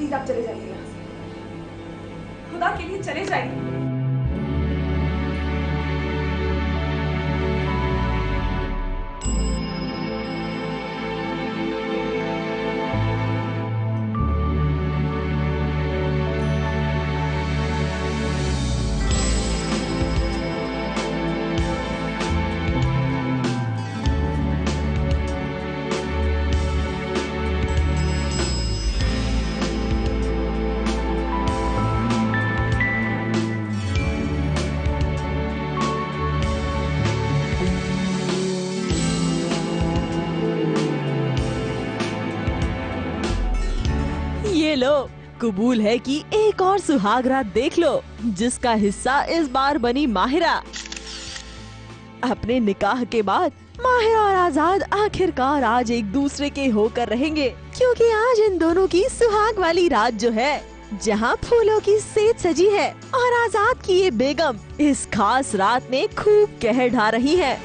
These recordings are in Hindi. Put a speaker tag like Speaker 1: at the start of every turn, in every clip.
Speaker 1: प्लीज आप चले जाइए यहाँ से, खुदा के लिए चले जाइए।
Speaker 2: ये लो, कबूल है कि एक और सुहागरात देख लो, जिसका हिस्सा इस बार बनी माहिरा। अपने निकाह के बाद माहिरा और आजाद आखिरकार आज एक दूसरे के होकर रहेंगे, क्योंकि आज इन दोनों की सुहाग वाली रात जो है, जहां फूलों की सेज सजी है और आजाद की ये बेगम इस खास रात में खूब कहर ढा रही है।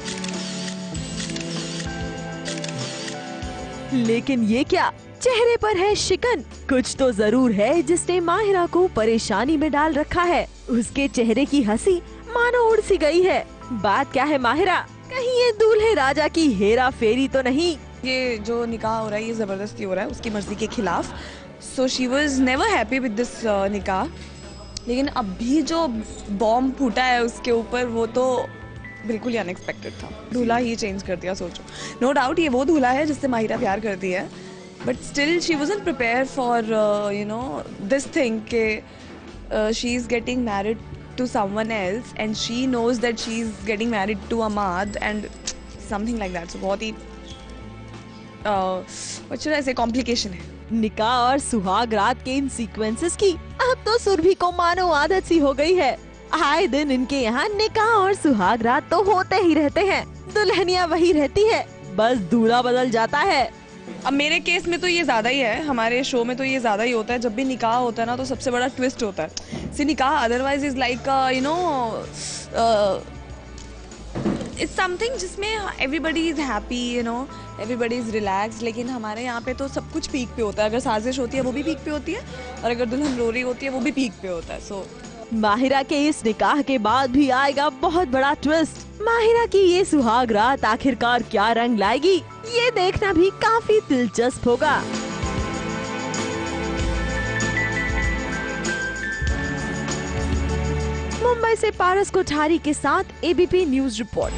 Speaker 2: लेकिन ये क्या, चेहरे पर है शिकन। कुछ तो जरूर है जिसने माहिरा को परेशानी में डाल रखा है। उसके चेहरे की हंसी मानो उड़ सी गई है। बात क्या है माहिरा, कहीं ये दूल्हे राजा की हेरा फेरी तो नहीं?
Speaker 1: ये जो निकाह हो रहा है ये जबरदस्ती हो रहा है, उसकी मर्जी के खिलाफ। So she was never happy with this निकाह। लेकिन अभी जो बॉम्ब फूटा है उसके ऊपर, वो तो बिल्कुल ही अनएक्सपेक्टेड था। दूल्हा ही चेंज कर दिया, सोचो। नो डाउट ये वो दूल्हा है जिससे माहिरा प्यार करती है, but still she wasn't prepared for this thing के she is getting married to someone else and she knows that she is getting married to Ahmad and something like that. So बहुत ही what should I say, complication है।
Speaker 2: निकाह और सुहाग रात के इन सीक्वेंसेस की अब तो सुरभि को मानो आदत सी हो गई है। आए दिन इनके यहाँ निकाह और सुहाग रात तो होते ही रहते हैं। दुल्हनिया वही रहती है, बस दूल्हा बदल जाता है।
Speaker 1: अब मेरे केस में तो ये ज़्यादा ही है, हमारे शो में तो ये ज़्यादा ही होता है। जब भी निकाह होता है ना, तो सबसे बड़ा ट्विस्ट होता है। See nikah otherwise is like it's something जिसमें everybody is happy, everybody is relax. लेकिन हमारे यहाँ पे तो सब कुछ पीक पे होता है। अगर साजिश होती है वो भी पीक पे होती है, और अगर दुल्हन रो रही होती है वो भी पीक पे होता है। सो
Speaker 2: माहिरा के इस निकाह के बाद भी आएगा बहुत बड़ा ट्विस्ट। माहिरा की ये सुहाग रात आखिरकार क्या रंग लाएगी, ये देखना भी काफी दिलचस्प होगा। मुंबई से पारस कोठारी के साथ एबीपी न्यूज रिपोर्ट।